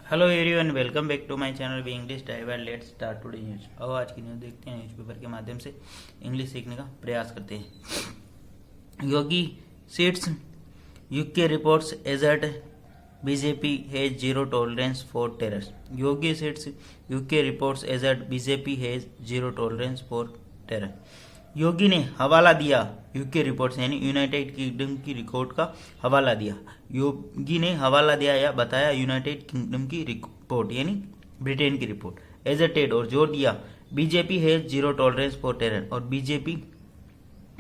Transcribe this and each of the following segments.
Hello everyone, welcome back to my channel be English driver. Let's start today news. अब आज की news देखते हैं। न्यूज़पेपर के माध्यम से इंग्लिश सीखने का प्रयास करते हैं। Yogi cites UK reports assert BJP has zero tolerance for terror. Yogi cites UK reports assert BJP has zero tolerance for terror. Yogi ने हवाला दिया यूके रिपोर्ट्स यानी यूनाइटेड किंगडम की रिपोर्ट का हवाला दिया। योगी ने हवाला दिया या बताया यूनाइटेड किंगडम की रिपोर्ट यानी ब्रिटेन की रिपोर्ट। एजर्टेड और जोर दिया बीजेपी है जीरो टॉलरेंस फॉर टेरर, और बीजेपी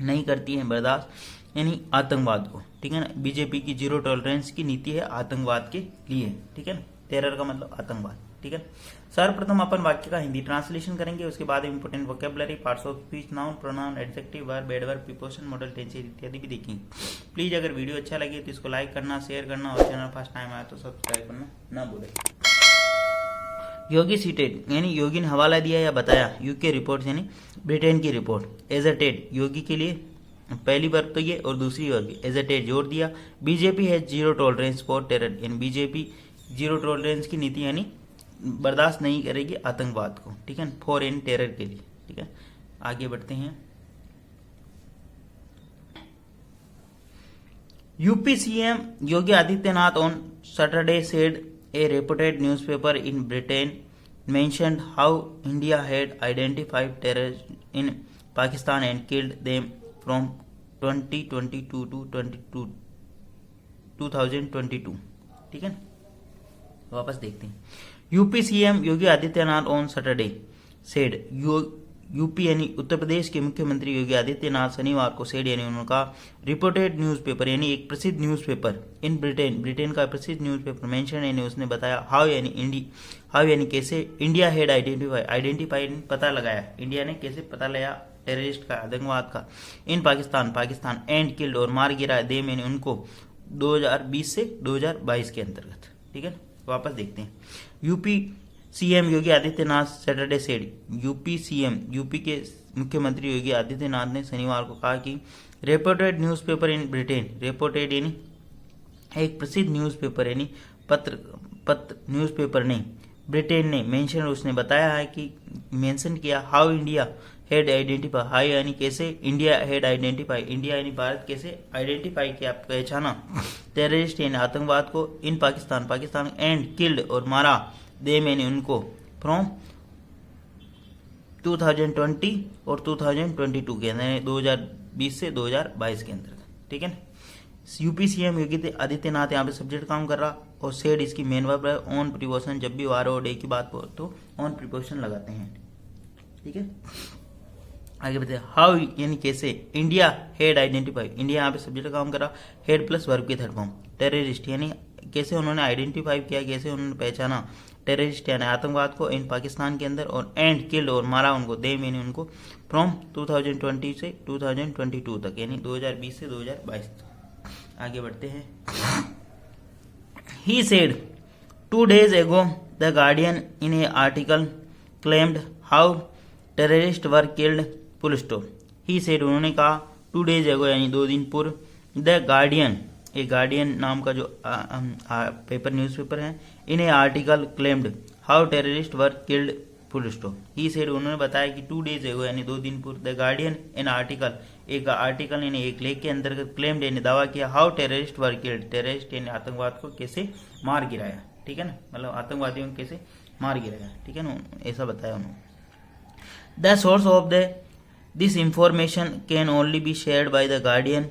नहीं करती है बर्दाश्त यानी आतंकवाद को। ठीक है ना, बीजेपी की जीरो टॉलरेंस की नीति है आतंकवाद के लिए। ठीक है ना, टेरर का मतलब आतंकवाद। ठीक है, सर्वप्रथम अपन वाक्य का हिंदी ट्रांसलेशन करेंगे, उसके बाद important vocabulary, parts of speech, noun, pronoun, adjective, verb, adverb, preposition, model tenses इत्यादि भी देखेंगे। प्लीज अगर वीडियो अच्छा लगे तो इसको लाइक करना, शेयर करना और चैनल फर्स्ट टाइम आया तो सब्सक्राइब करना ना भूलें। योगी सीटेड यानी योगी ने हवाला दिया या बताया यूके रिपोर्ट यानी ब्रिटेन की रिपोर्ट। एजर्टेड योगी के लिए पहली वर्ब तो ये और दूसरी वर्ब एजर्टेड जोर दिया। बीजेपी है जीरो टॉलरेंस फॉर टेरर यानी बीजेपी जीरो टॉलरेंस की नीति यानी बर्दाश्त नहीं करेगी आतंकवाद को। ठीक है, फॉर इन टेरर के लिए। ठीक है, आगे बढ़ते हैं। UP CM Yogi Adityanath on Saturday said a reputed newspaper in Britain mentioned how India had identified terrorists in Pakistan and killed them from 2022 to 2022। ठीक है, वापस देखते हैं। UP CM Yogi Adityanath on Saturday said UP यानी उत्तर प्रदेश के मुख्यमंत्री योगी आदित्यनाथ शनिवार को सेड यानी उनका रिपोर्टेड न्यूज़पेपर यानी एक प्रसिद्ध न्यूज़पेपर इन ब्रिटेन का प्रसिद्ध न्यूज़पेपर मेंशन यानी उसने बताया हाउ यानी कैसे इंडिया हैड आइडेंटिफाई पता लगाया, इंडिया ने कैसे पता लगाया टेररिस्ट का आतंकवाद का इन पाकिस्तान एंड किल्ड और मार गिरा देम यानी उनको 2020 से 2022 के अंतर्गत। ठीक है, वापस देखते हैं। UP CM Yogi Adityanath Saturday said UP के मुख्यमंत्री योगी आदित्यनाथ ने शनिवार को कहा कि reported newspaper in Britain, reported यानी एक प्रसिद्ध न्यूज़पेपर यानी पत्र न्यूज़पेपर ने ब्रिटेन ने मेंशन उसने बताया है कि मेंशन किया how India had identify, high यानी कैसे इंडिया हैड आइडेंटिफाई, इंडिया यानी भारत कैसे आइडेंटिफाई किया पहचाना टेररिस्ट यानी आतंकवाद को इन पाकिस्तान एंड किल्ड और मारा देम यानी उनको फ्रॉम 2020 और 2022 के अंदर 2020 से 2022 के अंतर्गत। ठीक है, यूपी सीएम योगी आदित्यनाथ यहाँ पे सब्जेक्ट काम कर रहा और सेड इसकी मेन वर्ब है। ऑन प्रीपोजिशन जब भी वार और डे की बात हो तो ऑन प्रीपोजिशन लगाते हैं। ठीक है, आगे बढ़ते हैं। हाउ यानी कैसे इंडिया हैड आइडेंटिफाई, इंडिया यहाँ पे सब्जेक्ट काम कर रहा, हेड प्लस वर्ब की थर्ड फॉर्म। टेररिस्ट यानी कैसे उन्होंने आइडेंटिफाई किया, कैसे उन्होंने पहचाना टेररिस्ट यानी आतंकवाद को इन पाकिस्तान के अंदर, और एंड किल्ड और मारा उनको देम यानी उनको फ्रॉम 2020 से 2022 तक यानी 2020 से 2022 तक। आगे बढ़ते हैं। He said 2 days ago the guardian in a article claimed how terrorist were killed full stop. He said उन्होंने कहा 2 days ago यानी 2 दिन पूर्व द गार्डियन, एक गार्डियन नाम का जो पेपर न्यूज़पेपर है, in a article claimed how terrorist were killed full stop. He said उन्होंने बताया कि 2 days ago यानी 2 दिन पूर्व द गार्डियन इन आर्टिकल, एक आर्टिकल यानी एक लेख के अंतर्गत क्लेम्ड यानी दावा किया how terrorist were killed, terrorist यानी आतंकवाद को कैसे मार गिराया। ठीक है ना, मतलब आतंकवादियों को कैसे मार गिराया। ठीक है ना, ऐसा बताया उन्होंने। The source of this information can only be shared by the guardian,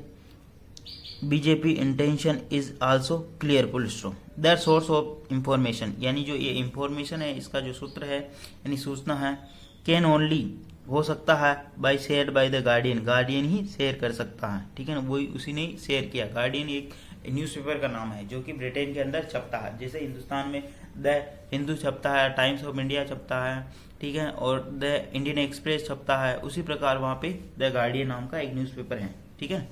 BJP intention is also clear full stop. The source of information यानी जो ये इंफॉर्मेशन है इसका जो सूत्र है यानी सूचना है, कैन ओनली हो सकता है by shared by the guardian, guardian ही शेयर कर सकता है। ठीक है ना, वही उसी ने शेयर किया। गार्डियन एक न्यूज़पेपर का नाम है जो कि ब्रिटेन के अंदर छपता है, जैसे हिंदुस्तान में द हिंदू छपता है, टाइम्स ऑफ इंडिया छपता है, ठीक है, और द इंडियन एक्सप्रेस छपता है, उसी प्रकार वहाँ पे द गार्डियन नाम का एक न्यूज़पेपर है। ठीक है,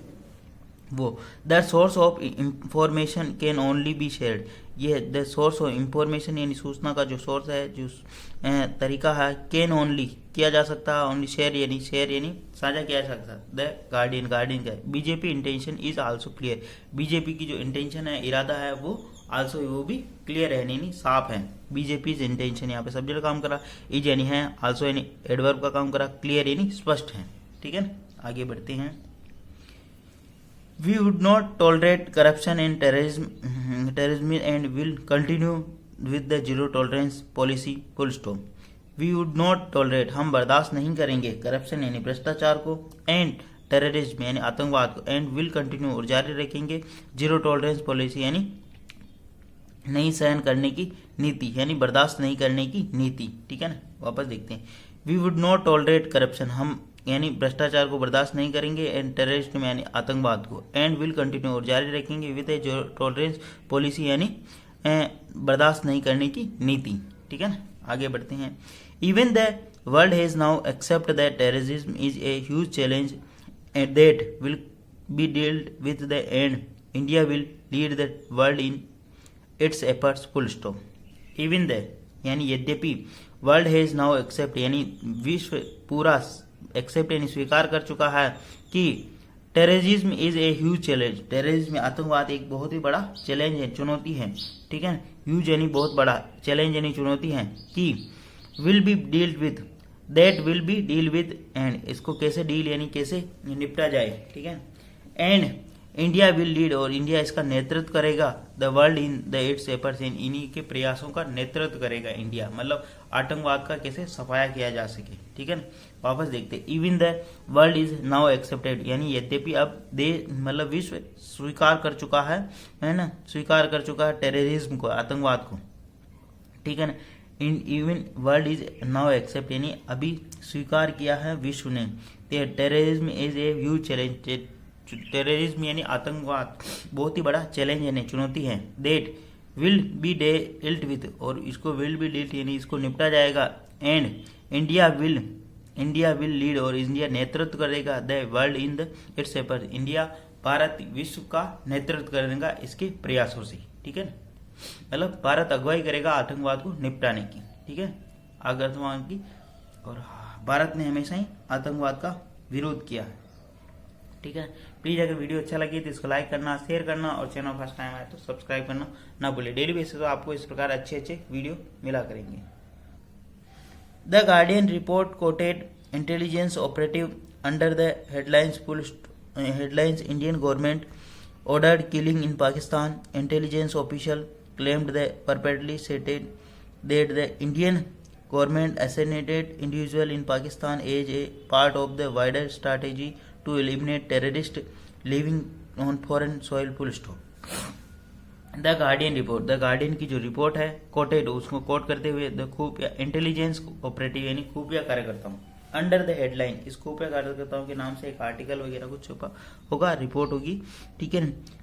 वो the source of information can only be shared, ये द सोर्स ऑफ इंफॉर्मेशन यानी सूचना का जो सोर्स है, जो तरीका है, कैन ओनली किया जा सकता है, ओनली शेयर यानी साझा किया जा सकता है द गार्डियन का। BJP intention is also clear, BJP की जो इंटेंशन है, इरादा है, वो आल्सो वो भी क्लियर है यानी साफ है। बीजेपी इंटेंशन यहाँ पे सब्जेक्ट काम करा, इज यानी है, आल्सो यानी एडवर्ब का काम करा, क्लियर यानी स्पष्ट है। ठीक है ना, आगे बढ़ते हैं। We would not tolerate corruption and terrorism and will continue with the zero tolerance policy full stop. We would not tolerate, हम बर्दाश्त नहीं करेंगे, करप्शन यानी भ्रष्टाचार को, एंड टेररिज्म यानी आतंकवाद को, एंड विल कंटिन्यू और जारी रखेंगे जीरो टॉलरेंस पॉलिसी यानी नहीं सहन करने की नीति, यानी बर्दाश्त नहीं करने की नीति। ठीक है ना, वापस देखते हैं। We would not tolerate corruption, हम यानी भ्रष्टाचार को बर्दाश्त नहीं करेंगे, एंड टेररिज्म यानी आतंकवाद को, एंड विल कंटिन्यू और जारी रखेंगे विद ए टॉलरेंस पॉलिसी यानी बर्दाश्त नहीं करने की नीति। ठीक है ना, आगे बढ़ते हैं। Even the world has now accept that terrorism is a huge challenge and that will be dealt with the and India will lead the world in its efforts full stop. Even the यानी यद्यपि, world has now accept यानी विश्व पूरा accept यानी स्वीकार कर चुका है कि terrorism is a huge challenge, terrorism आतंकवाद एक बहुत ही बड़ा चैलेंज है, चुनौती है। ठीक है, ह्यूज यानी बहुत बड़ा, चैलेंज यानी चुनौती है, कि will be dealt with, that will B deal with, and इसको कैसे डील यानी कैसे निपटा जाए। ठीक है, एंड इंडिया विल लीड और इंडिया इसका नेतृत्व करेगा, the world in the its efforts, इन्हीं के प्रयासों का नेतृत्व करेगा इंडिया, मतलब आतंकवाद का कैसे सफाया किया जा सके। ठीक है ना, वापस देखते। Even the world is now accepted यानी यद्यपि अब मतलब विश्व स्वीकार कर चुका है ना, स्वीकार कर चुका है टेररिज्म को, आतंकवाद को। ठीक है ना, even world is now accept यानी अभी स्वीकार किया है विश्व ने, terrorism is a huge challenge, terrorism यानी आतंकवाद बहुत ही बड़ा चैलेंज यानी चुनौती है, that will be dealt with और इसको विल बी डील्ड यानी इसको निपटा जाएगा, एंड इंडिया विल लीड और इंडिया नेतृत्व करेगा, the world in the its efforts, India Bharat विश्व का नेतृत्व करेगा इसके प्रयासों से। ठीक है, मतलब भारत अगुवाई करेगा आतंकवाद को निपटाने की। ठीक है, आतंकवाद की, और भारत ने हमेशा ही आतंकवाद का विरोध किया है। ठीक है, प्लीज अगर वीडियो अच्छा लगे तो इसको लाइक करना, शेयर करना, और चैनल फर्स्ट टाइम आए तो सब्सक्राइब करना ना भूले। डेली बेसिस पर आपको इस प्रकार अच्छे वीडियो मिला करेंगे। The guardian report coated intelligence operative under the headlines Indian government ordered killing in Pakistan. Intelligence official claimed the purportedly stated that the Indian government assassinated individual in Pakistan as a part of the wider strategy to eliminate terrorists living on foreign soil. Full stop. The guardian report, the guardian की जो report है coated, उसको coat करते हुए the खुफिया intelligence operative यानी खुफिया कार्यकर्ताओं, अंडर द हेडलाइन, इस खुफिया कार्यकर्ताओं के नाम से एक आर्टिकल वगैरह कुछ छुपा होगा, रिपोर्ट होगी। ठीक है,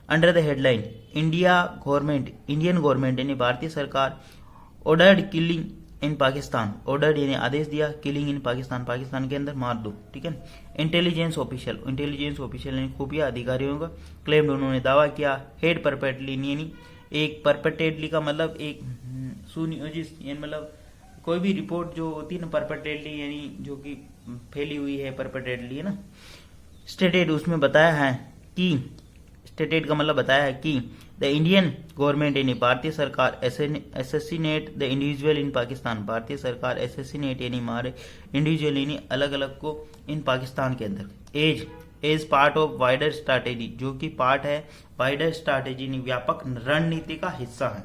under the headline Indian government यानी भारतीय सरकार ऑर्डर्ड किलिंग इन पाकिस्तान, ऑर्डर्ड यानी आदेश दिया, किलिंग इन पाकिस्तान, पाकिस्तान के अंदर मार दो। ठीक है, इंटेलिजेंस ऑफिशियल यानी खुफिया अधिकारियों का क्लेम्ड, उन्होंने दावा किया, हेड परपेटली यानी एक परपेटेडली का मतलब एक सुनियोजित, यानी मतलब कोई भी रिपोर्ट जो होती है ना परपेटेडली यानी जो कि फैली हुई है, परपेटेडली है ना, स्टेटेड उसमें बताया है कि, स्टेटेड का मतलब बताया है कि द इंडियन गवर्नमेंट यानी भारतीय सरकार assassinate the individual in Pakistan, भारतीय सरकार एसेसिनेट यानी मारे इंडिविजुअल यानी अलग अलग को इन पाकिस्तान के अंदर, as part of wider strategy, जो कि पार्ट है वाइडर स्ट्रैटेजी यानी व्यापक रणनीति का हिस्सा है।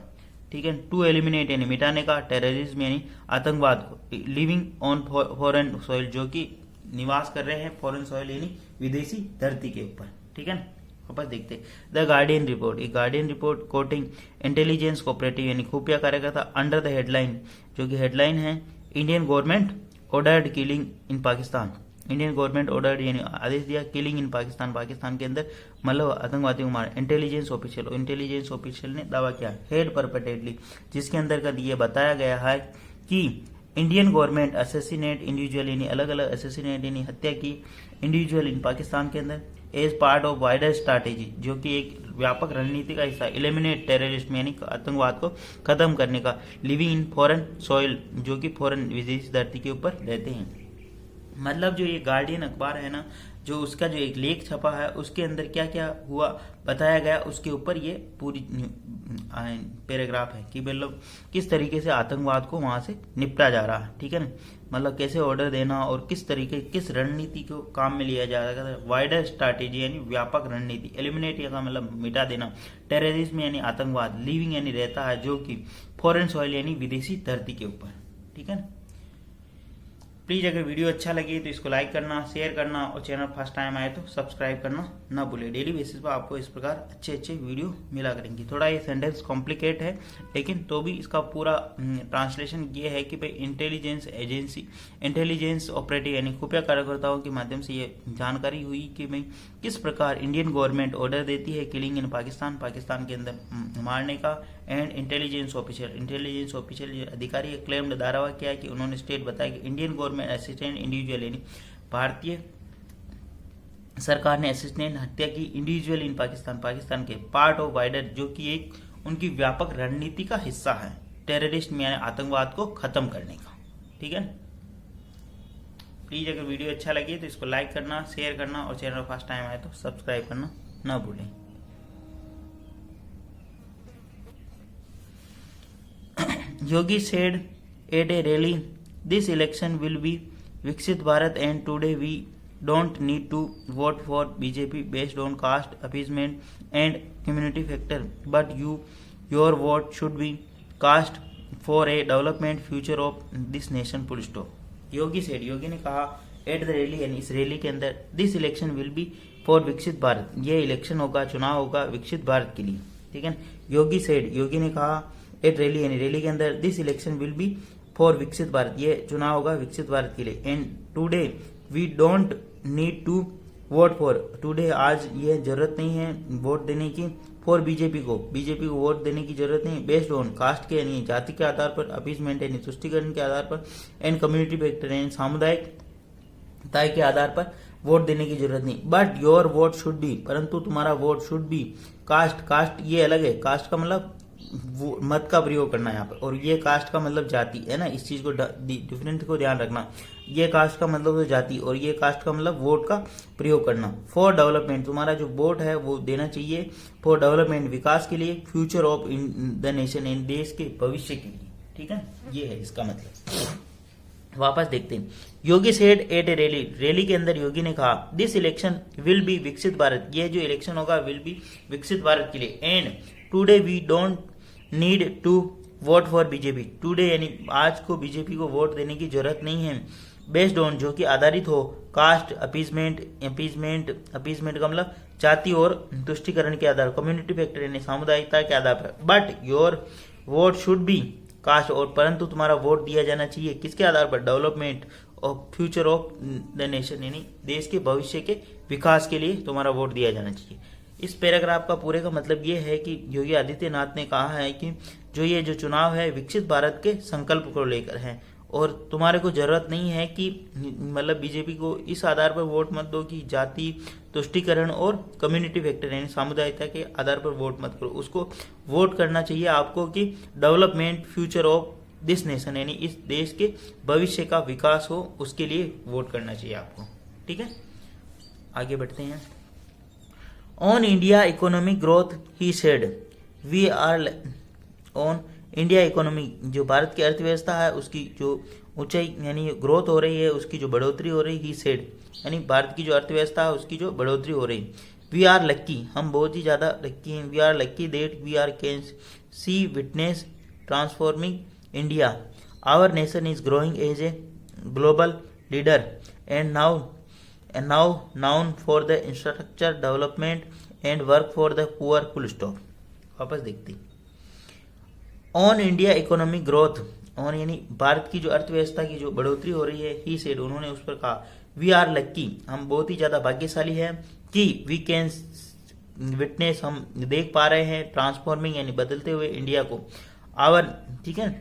ठीक है, टू एलिमिनेट यानी मिटाने का, टेररिज्म यानी आतंकवाद को, लिविंग ऑन फॉरेन सॉइल, जो कि निवास कर रहे हैं फॉरेन सॉइल यानी विदेशी धरती के ऊपर। ठीक है ना, वापस देखते द गार्डियन रिपोर्ट, एक guardian report coating intelligence cooperative यानी खुफिया कार्यकर्ता अंडर द हेडलाइन, जो कि हेडलाइन है इंडियन गवर्नमेंट ऑर्डर्ड किलिंग इन पाकिस्तान, इंडियन गवर्नमेंट ऑर्डर यानी आदेश दिया, किलिंग इन पाकिस्तान, पाकिस्तान के अंदर मतलब आतंकवादियों को मारा। इंटेलिजेंस ऑफिशियल ने दावा किया, हेड परपेटेडली, जिसके अंतर्गत ये बताया गया है कि इंडियन गवर्नमेंट असेसिनेट इंडिविजुअल यानी अलग अलग असेसिनेट यानी हत्या की इंडिविजुअल इन पाकिस्तान के अंदर, as part of wider strategy, जो कि एक व्यापक रणनीति का हिस्सा, एलिमिनेट टेररिज्म यानी आतंकवाद को खत्म करने का, लिविंग इन फॉरेन सॉइल, जो कि फॉरेन विदेशी धरती के ऊपर रहते हैं। मतलब जो ये गार्डियन अखबार है ना, जो उसका जो एक लेख छपा है उसके अंदर क्या क्या हुआ बताया गया, उसके ऊपर ये पूरी पैराग्राफ है कि मतलब किस तरीके से आतंकवाद को वहां से निपटा जा रहा है, ठीक है ना। मतलब कैसे ऑर्डर देना और किस तरीके किस रणनीति को काम में लिया जा रहा है। वाइडर स्ट्रैटेजी यानी व्यापक रणनीति, एलिमिनेट का मतलब मिटा देना, टेररिज्म यानी आतंकवाद, लिविंग यानी रहता है जो कि फॉरेन सॉइल यानी विदेशी धरती के ऊपर, ठीक है ना। प्लीज़ अगर वीडियो अच्छा लगे तो इसको लाइक करना, शेयर करना और चैनल फर्स्ट टाइम आए तो सब्सक्राइब करना ना भूले। डेली बेसिस पर आपको इस प्रकार अच्छे अच्छे वीडियो मिला करेंगे। थोड़ा ये सेंटेंस कॉम्प्लिकेट है लेकिन तो भी इसका पूरा ट्रांसलेशन ये है कि भाई इंटेलिजेंस एजेंसी, इंटेलिजेंस ऑपरेटिव यानी खुफिया कार्यकर्ताओं के माध्यम से ये जानकारी हुई कि भाई किस प्रकार इंडियन गवर्नमेंट ऑर्डर देती है किलिंग इन पाकिस्तान, पाकिस्तान के अंदर मारने का। एंड इंटेलिजेंस ऑफिशियल अधिकारी क्लेम्ड दावा किया है कि उन्होंने स्टेट बताया कि इंडियन गवर्नमेंट असिस्टेंट इंडिविजुअल यानी भारतीय सरकार ने असिस्टेंट हत्या की इंडिविजुअल इन पाकिस्तान, पाकिस्तान के पार्ट ऑफ वाइडर जो कि एक उनकी व्यापक रणनीति का हिस्सा है टेररिस्ट में यानी आतंकवाद को खत्म करने का, ठीक है। प्लीज अगर वीडियो अच्छा लगे तो इसको लाइक करना, शेयर करना और चैनल फर्स्ट टाइम आए तो सब्सक्राइब करना ना भूलें। Yogi said at a rally, "This election will be Viksit Bharat and today we don't need to vote for BJP based on caste, appeasement and community factor, but your vote should be cast for a development future of this nation." Full stop. Yogi said, योगी ने कहा at the rally यानी इस rally के अंदर, this election will be for विकसित भारत, ये election होगा, चुनाव होगा विकसित भारत के लिए, ठीक है। योगी said, योगी ने कहा एट रैली यानी रैली के अंदर, this election will be for विकसित भारत, ये चुनाव होगा विकसित भारत के लिए। And today we don't need to vote for, today आज ये जरूरत नहीं है वोट देने की फॉर बीजेपी को वोट देने की जरूरत नहीं, बेस्ड ऑन कास्ट के यानी जाति के आधार पर, अपीसमेंट यानी तुष्टिकरण के आधार पर, एंड कम्युनिटी फैक्टर यानी सामुदायिकता के आधार पर वोट देने की जरूरत नहीं। But your vote should B, परंतु तुम्हारा वोट शुड बी कास्ट ये अलग है, कास्ट का मतलब मत का प्रयोग करना यहाँ पर, और ये कास्ट का मतलब जाति है ना, इस चीज को डिफरेंस को ध्यान रखना। ये कास्ट का मतलब तो जाति और ये कास्ट का मतलब वोट का प्रयोग करना। फॉर डेवलपमेंट, तुम्हारा जो वोट है वो देना चाहिए फॉर डेवलपमेंट, विकास के लिए, future of the nation in देश के भविष्य के लिए, ठीक है, ये है इसका मतलब। वापस देखते हैं। योगी सेड एट ए रैली के अंदर योगी ने कहा, दिस इलेक्शन विल बी विकसित भारत, ये जो इलेक्शन होगा विल बी विकसित भारत के लिए। And today we don't need to vote for BJP, today यानी आज को बीजेपी को वोट देने की जरूरत नहीं है, बेस्ड ऑन जो कि आधारित हो कास्ट, अपीसमेंट का मतलब जाति और तुष्टिकरण के आधार, कम्युनिटी फैक्टर यानी सामुदायिकता के आधार पर। But your vote should be cast, और परंतु तुम्हारा वोट दिया जाना चाहिए किसके आधार पर, डेवलपमेंट और फ्यूचर ऑफ द नेशन यानी देश के भविष्य के विकास के लिए तुम्हारा वोट दिया जाना चाहिए। इस पैराग्राफ का पूरे का मतलब ये है कि योगी आदित्यनाथ ने कहा है कि जो चुनाव है विकसित भारत के संकल्प को लेकर है, और तुम्हारे को जरूरत नहीं है कि मतलब बीजेपी को इस आधार पर वोट मत दो कि जाति, तुष्टिकरण और कम्युनिटी फैक्टर यानी सामुदायिकता के आधार पर वोट मत करो, उसको वोट करना चाहिए आपको कि development, future of this nation यानी इस देश के भविष्य का विकास हो, उसके लिए वोट करना चाहिए आपको, ठीक है। आगे बढ़ते हैं। On India economic growth he said, we are on India economy, जो भारत की अर्थव्यवस्था है उसकी जो ऊंचाई यानी ग्रोथ हो रही है, उसकी जो बढ़ोतरी हो रही, ही सेड यानी भारत की जो अर्थव्यवस्था है उसकी जो बढ़ोतरी हो रही। वी आर लक्की, हम बहुत ही ज्यादा लक्की हैं, we are lucky that we are can see witness transforming India, our nation is growing as a global leader and now known for the infrastructure development and work for the poor, full stop। वापस देखते हैं। On India economic growth, on यानी भारत की जो अर्थव्यवस्था की जो बढ़ोतरी हो रही है, ही सेड उन्होंने उस पर कहा, वी आर लक्की, हम बहुत ही ज्यादा भाग्यशाली हैं कि वी कैन विटनेस, हम देख पा रहे हैं, ट्रांसफॉर्मिंग यानी बदलते हुए इंडिया को, आवर, ठीक है,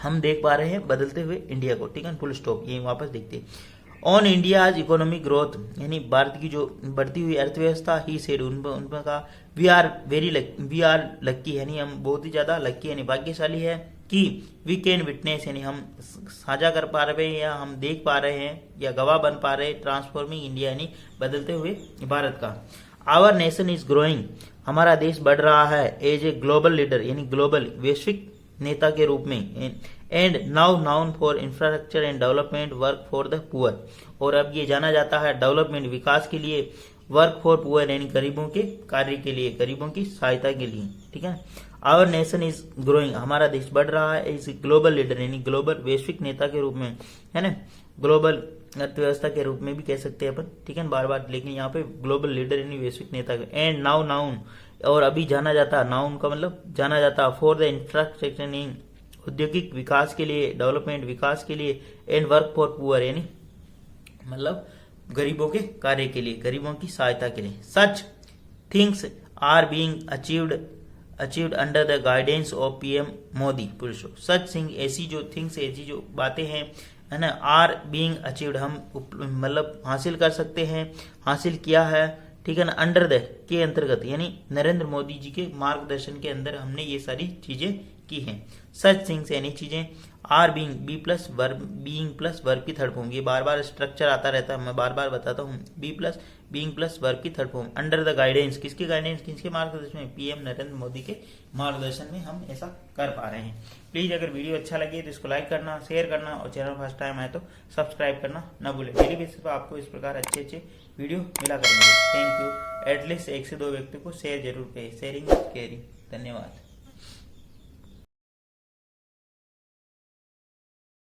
हम देख पा रहे हैं बदलते हुए इंडिया को, ठीक है, फुल स्टॉप। ये वापस देखते हैं। ऑन इंडिया इकोनॉमिक ग्रोथ यानी भारत की जो बढ़ती हुई अर्थव्यवस्था, ही सेड उन पर कहा, वी आर लक्की यानी हम बहुत ही ज्यादा लक्की यानी भाग्यशाली है कि वी कैन विटनेस यानी हम साझा कर पा रहे हैं या हम देख पा रहे हैं या गवाह बन पा रहे हैं ट्रांसफॉर्मिंग इंडिया यानी बदलते हुए भारत का। आवर नेशन इज ग्रोइंग, हमारा देश बढ़ रहा है एज ए ग्लोबल लीडर यानी ग्लोबल वैश्विक नेता के रूप में। And now noun for infrastructure and development work for the poor, और अब ये जाना जाता है डेवलपमेंट विकास के लिए, वर्क फॉर पुअर यानी गरीबों के कार्य के लिए, गरीबों की सहायता के लिए। ठीक है, आवर नेशन इज ग्रोइंग, हमारा देश बढ़ रहा है इज ग्लोबल लीडर यानी ग्लोबल वैश्विक नेता के रूप में, है ना, ग्लोबल अर्थव्यवस्था के रूप में भी कह सकते हैं अपन। ठीक है, बार बार, लेकिन यहाँ पे ग्लोबल लीडर यानी वैश्विक नेता। एंड नाउ नाउन, और अभी जाना जाता, नाउन का मतलब जाना जाता, फॉर द इंफ्रास्ट्रक्चर औद्योगिक विकास के लिए, डेवलपमेंट विकास के लिए, एंड वर्क फॉर पुअर यानी मतलब गरीबों के कार्य के लिए, गरीबों की सहायता के लिए। Such things are being achieved under the guidance of PM Modi. पुरुषों, सच थिंग, ऐसी जो थिंग्स, ऐसी जो बातें हैं, है ना, आर बीइंग अचीव्ड, हम मतलब हासिल कर सकते हैं, हासिल किया है। ठीक है ना, अंडर द के अंतर्गत यानी नरेंद्र मोदी जी के मार्गदर्शन के अंदर हमने ये सारी चीजें की हैं। सच थिंग्स यानी चीजें, are being be plus verb, being plus verb की थर्ड फॉर्म, ये बार बार स्ट्रक्चर आता रहता है, मैं बार बार बताता हूँ। Be plus being plus verb की third form, under the guidance, किसके गाइडेंस, किसके मार्गदर्शन में, पीएम नरेंद्र मोदी के मार्गदर्शन में हम ऐसा कर पा रहे हैं। प्लीज अगर वीडियो अच्छा लगे तो इसको लाइक करना, शेयर करना, और चैनल फर्स्ट टाइम आए तो सब्सक्राइब करना ना भूलें। डेली बेसिस पर आपको इस प्रकार अच्छे अच्छे वीडियो मिला करेंगे। Thank you. एटलीस्ट 1 से 2 व्यक्ति को शेयर जरूर करें, शेयरिंग केयरिंग। धन्यवाद।